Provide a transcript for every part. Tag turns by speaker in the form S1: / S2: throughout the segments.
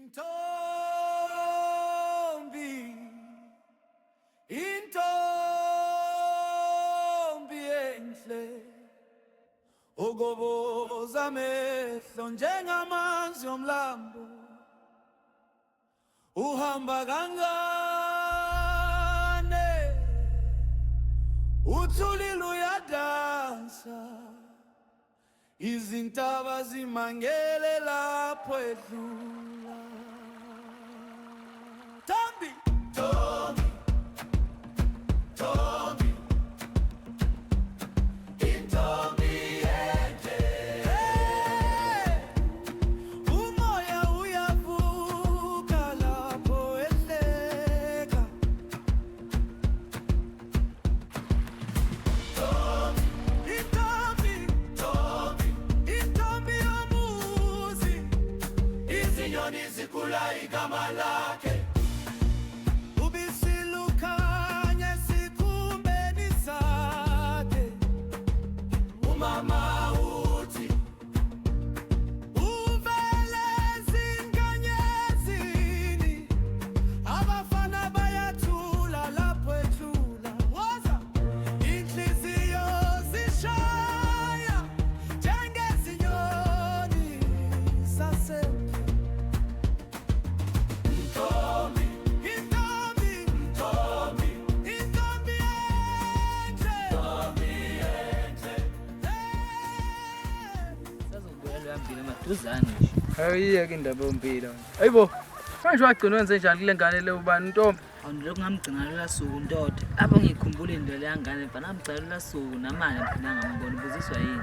S1: Intombi enhle ugoboza amehlo njengamanzi omlambo uhamba kangane uthulile uyadansa izintaba zimangele lapho edlula Tombi Tombi Tombi Intombi enhle umoya uyavuka lapho ehleka Intombi Tombi Intombi yomuzi izinyoni zikula igama lakhe Mama uthi uvele zinkanyezini abafana bayathula lapho ethula woza inhliziyo zishaya njengezinyoni sasempi Intombi Intombi Intombi Intombi
S2: Uzani nje.
S3: Ayiyeke indaba yompilo. Hayibo. Manje wagcina wenze njani kule ngane le ubani Ntombi?
S2: Awundilokhu ngamgcina lela suku ntoda. Apho ngikhumbula indlela yangane mfana ngamgcina lela suku namanje ngiphinda ngambona ubuziswa yini.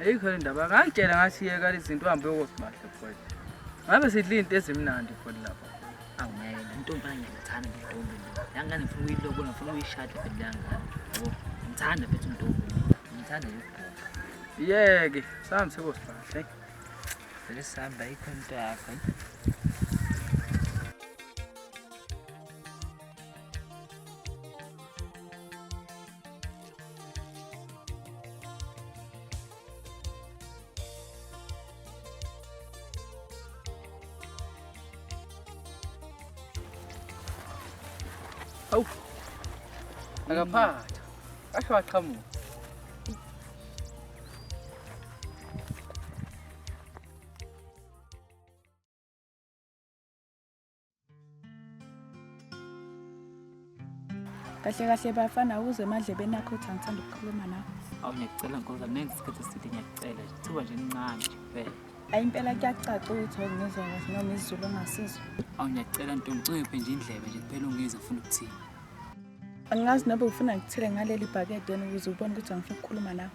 S3: Ayikho indaba. Ngangitshela ngathi yeka lezi zinto uhambe uyosibahle futhi. Ngabe sidla izinto ezimnandi futhi lapha.
S2: Awungeke intombi ngiyithanda intombi le. Yangane ngifuna uyilobola ngifuna uyishada phela yangane. Yabo. Ngithanda phela intombi. Ngithanda ukubhoka.
S3: Yeke, sami sekosibahle.
S2: Lesihamba ikho into yakho.
S3: Awu. Akaphatha. Asho waqhamuka.
S4: Kahle kahle bafana ukuze emadlebeni akho uthi angithanda ukukhuluma nawe.
S2: Ngiyacela nkoza nesikhathi eside ngiyacela nje thuba nje incane nje kuphela.
S4: Ayi impela kuyacaca ukuthi awungizwa kahle noma isizulu ongasizwa.
S2: Ngiyacela ntombi uciphe nje indlebe nje kuphela ungizwa ufuna ukuthini.
S4: Angazi nobe ufuna ngikuthele ngaleli bhakede ukuze ubone ukuthi angifuni ukukhuluma nawe.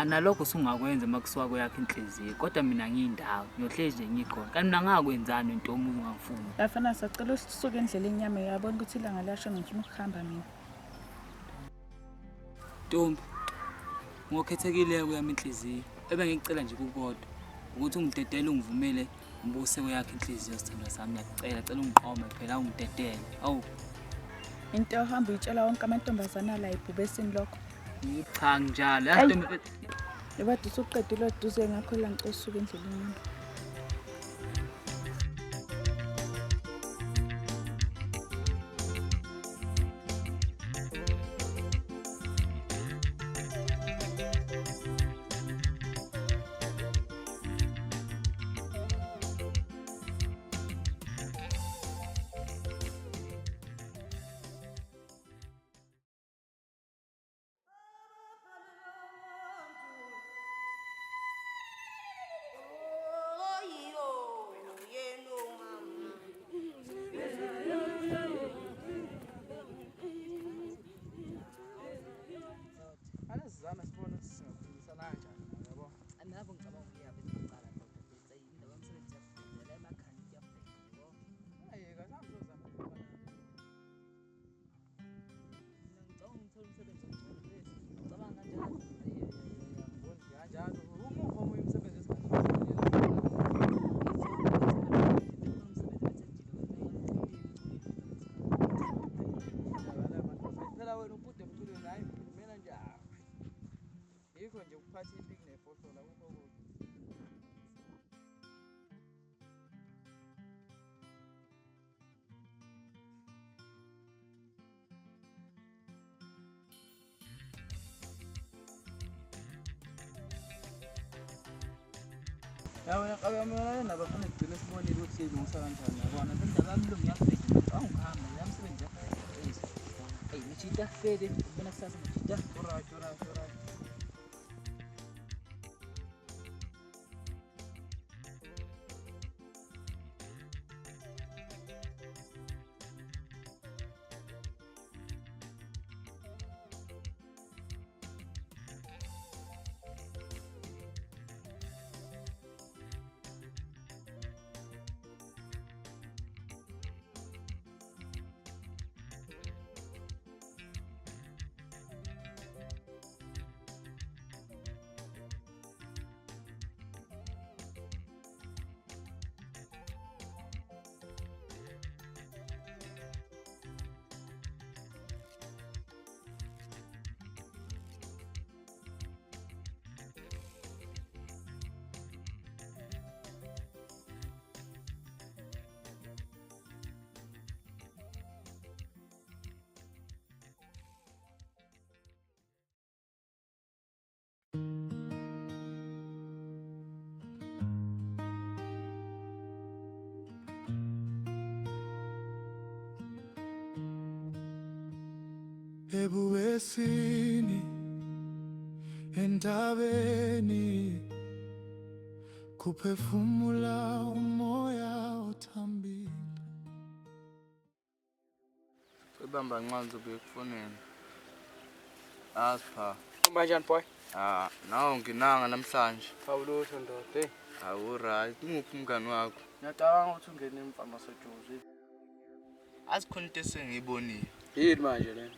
S2: Nalokho sungakwenza makusuka kweyakho inhliziyo kodwa mina ngiyindawo ngiyohlezi nje ngikhona kanti mina ngakwenzani intombi ungangifuni.
S4: Bafana sacela usisuke endleleni yami uyabona ukuthi ilanga lasho ngifuna ukuhamba mina.
S2: Ntombi ngokhethekile kuyami inhliziyo ebengicela nje kukodwa ukuthi ungidedele ungivumele ngibuse kweyakho inhliziyo sithando sami ngiyacela ungiqome phela ungidedele. Awu
S4: into ohamba uyitshela wonke amantombazana la ibhubesini lokho.
S2: Cha njalo yasintombi
S4: Ebade usuqedile oduze ngakho la ngicela usuke endleleni yami.
S3: wena qabamela nabafuna kugcina sibonile ukuthi sizungisa kanjani yabona bendaba yamlungu yakubheka awungihamba yamsebenzi yakho hey Mchita fede ubona kusasa Mchita alright
S1: ebuwesini entabeni kuphefumula umoya othambile
S3: Ibamba ncanzi bekufoneni Asipha
S5: Kanjani boy?
S3: nawo nginanga namhlanje
S5: Awulutho ndoda.
S3: awu right nguphi umngani wakho
S5: Ngiyacabanga ukuthi ungene emfama sojuzi.
S3: asikhona into esengiyibonile
S5: Yini manje lena?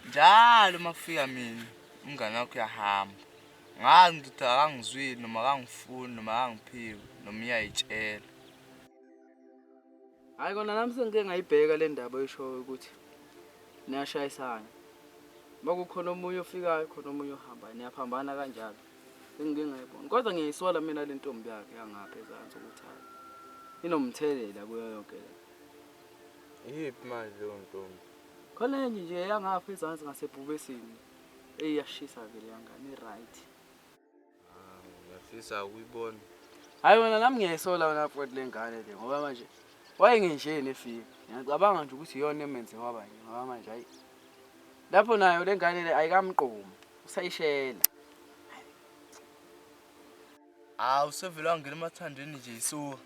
S3: njalo makufika mina umngani wakho uyahamba ngazi ngithi akangizwile noma akangifuni noma akangiphiwe noma uyayitshela
S5: Hayi kona nami sengike ngayibheka le ndaba oyishoyo ukuthi niyashayisana. Makukhona omunye ofikayo khona omunye ohamba niyaphambana kanjalo. Sengike ngayibona. Kodwa ngiyayisola mina le ntombi yakhe yangapha ezansi ukuthi hayi inomthelela kuyo yonke le.
S3: yiphi manje leyo ntombi
S5: Khona enye nje yangapha ezansi ngasebhubesini. Eyashisa ke le yangane right.
S3: ngiyafisa ukuyibona
S5: Hayi wena nami ngiyayisola wena futhi lengane le ngoba manje wayengenjeni efika. Ngiyacabanga nje ukuthi iyona emenze wabanye ngoba manje hayi. Lapho nayo lengane le ayikamqomo. Usayishela.
S3: usevela wangena emathandweni nje isuka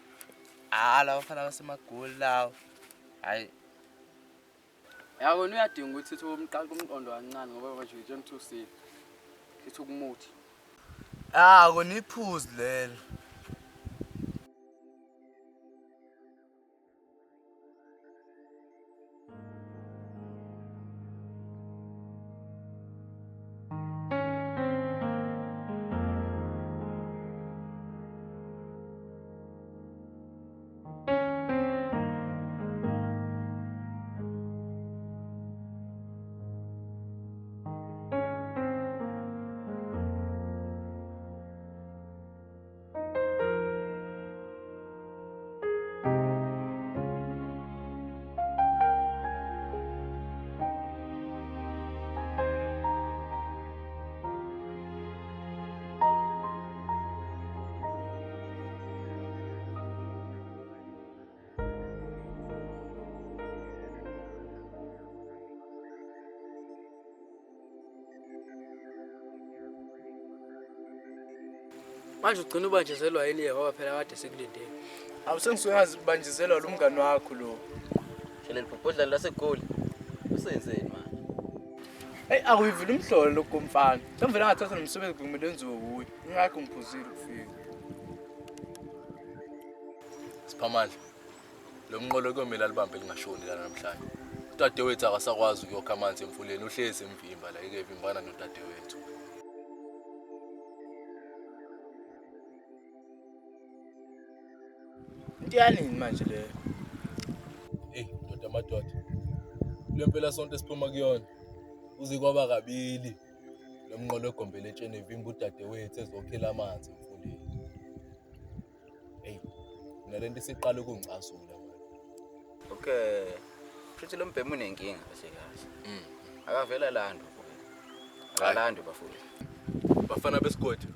S3: la bafana basemagoli lawo hayi
S5: Yabo uyadinga ukuthi sithi umqaqo umqondo kancane ngoba manje utshela ukuthi usile. Sithi ukumuthi.
S3: kona iphuzi lelo
S5: Manje ugcina ubanjezelwa yini ngoba phela kade sikulindele.
S3: awusengisuke ngazibanjiselwa lo mngani wakho lo
S6: Shela libhodla lasegoli. Usenzeni manje?
S3: hey akuyivula umhlolo lokumfana ngivela ngathatha nomsebenzi kumele enziwe kuye ngakho ngiphuzile ukufika
S6: Siphamandla. Lo mnqolo kuyomela libambe lingashoni la namhlanje. Udadewethu akasakwazi ukuyokha amanzi emfuleni uhlezi emvimba la ekevimbana nodadewethu.
S3: into yanini manje leyo
S6: Ndoda madoda. Lempela sonke siphuma kuyona. Uze kwaba kabili. Lo mnqolo egombele etsheni evimba udadewethu ezokhela amanzi emfuleni. Nalento isiqala ukungicasula manje.
S7: Okay. Futhi lo mbhemu unenkinga bese kahle. Akavela lando futhi. Akalando bafuni.
S6: Bafana besigodi.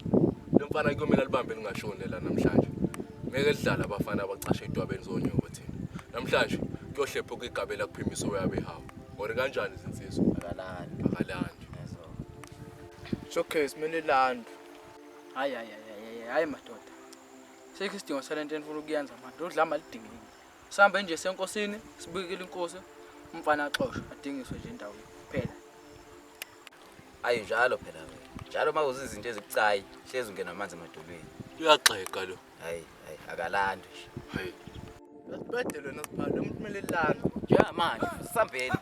S6: Lo mfana kuyomela libambe lingashoni la namhlanje. ngeke sidlala abafana abacashe edwabeni zonyoko thina. Namhlanje kuyohlepha kwigabela kuphimiso yabe hawo. Ngori kanjani izinsizwa? Akalandi.
S5: Okay, simele lando. Hayi madoda. Sekho isidingo salento enifuna ukuyenza manje. Udlama lidingile. Sihambe nje senkosini, sibikele inkosi, umfana axoshwe, adingiswe nje indawo kuphela.
S7: Ayi njalo phela ke. Njalo mawuzi izinto ezibucayi, hlezi ungena amanzi emadolweni.
S6: Uyaxeka lo.
S7: Hayi, akalandi nje.
S6: Hayi.
S5: Asibhedele wena sibhalo umthumele lando.
S7: Ja manje, sihambeni.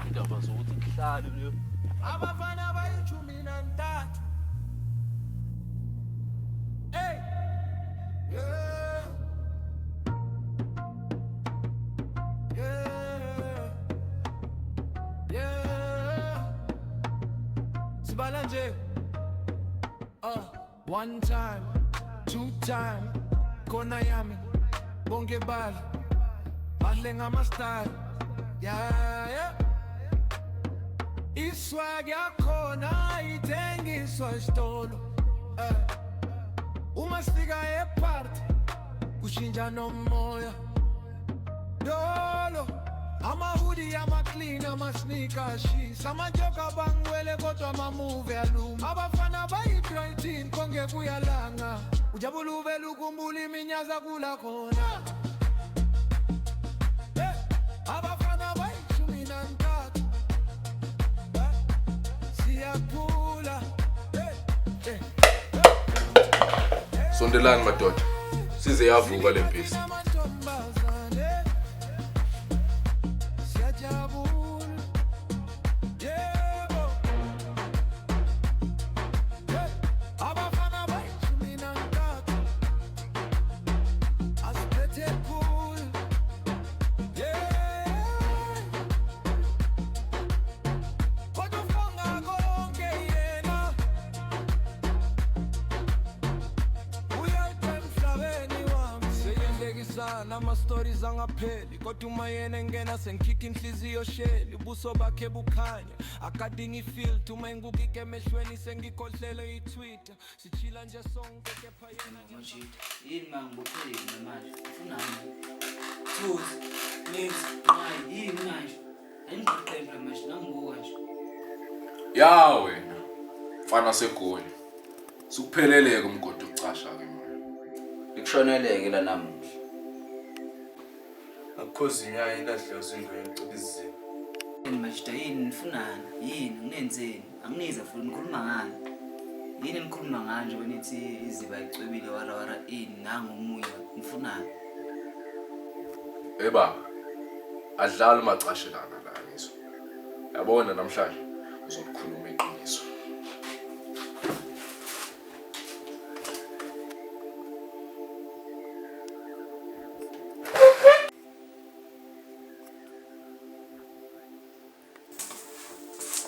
S6: Indaba zokuthi kuhlale lo.
S1: Abafana bayithumi nantathu. Hey. Yeah. Yeah. Yeah. Sibala nje. One time, two time, kona yami, bonke bali, badle ngama-style, yeah. Iswag yakhona ithengiswa esitolo, uma sifika eparty, kushintsha nomoya, dolo, ama-hoodie, ama-clean, ama-sneakers, shisa, ama-joker bangiwele kodwa ama-movie aluma, abafana bayi-19 konke kuyalanga, ujabula uvela ukhumbula iminyaza kula khona, abafana bayithumi nantathu, siyakhula,
S6: Sondelani madoda. Size yavuka lempisi.
S1: Ama-stories angapheli kodwa uma yena engena sengikhikha inhliziyo sheli ubuso bakhe bukhanya akadingi ifilth uma engukike emehlweni sengikhohlele iTwitter sichila nje sonke kepha yena
S3: Manje yini mangibophele manje ufunani Thuzi please hayi yini manje angiqhemba manje nangibuka nje
S6: Ya wena. Mfana segoli. Sikupheleleke umgodo ucasha ke manje.
S7: Ikushoneleke la namuhla.
S6: Akukhozi inyaya ilahle usindwe ngicibizile.
S3: manje yini nifunani yini nginenzeni anginiza futhi nikhuluma ngani yini nikhuluma nganje benithi iziba icwebile wara ini nangomuya nifunani
S6: Baba. Adlala macashelana la ngiso. Yabona namhlanje uzokhuluma iqiniso.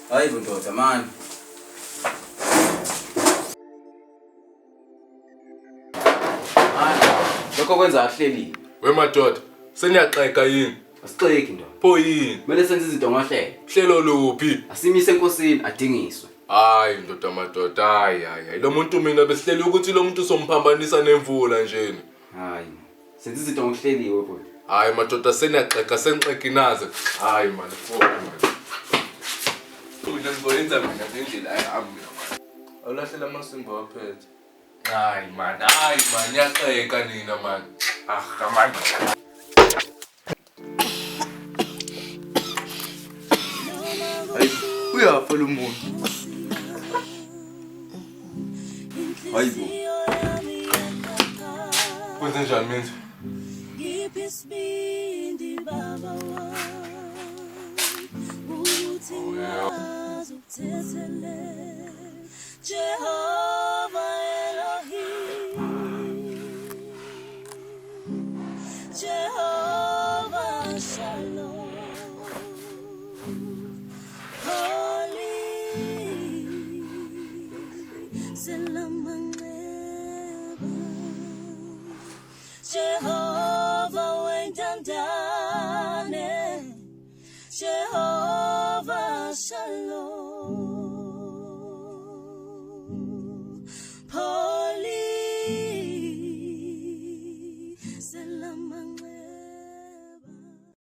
S7: Hayi ndoda man. Lokho kwenza ahleli.
S6: We madoda, seniyaxeka yini?
S7: Asixeki ndoda.
S6: Pho yini?
S7: Kumele senze izinto ngohlelo.
S6: Hlelo luphi?
S7: Asimise enkosini adingiswe.
S6: Hayi ndoda madoda, hayi. Lo muntu mina besihleli ukuthi lo muntu somphambanisa nemvula njeni.
S7: Hayi. Senze izinto ngohleliwe bho.
S6: Hayi madoda seniyaxeka senixeka inaze. Hayi man, fuck man. Uthi ngizoyenza mina ngendlela ayami man.
S5: Awulahlela amasimba waphethe.
S6: Hayi man, niyaxeka nina man. Man.
S7: Uyafa lo muntu. Hayibo.
S6: Kwenze njani mina?
S8: Ngiphi isibindi baba wami ukuthi ngazi ukuthethele Jehova Elohim Jehova Shalom Holy Selam Jehovah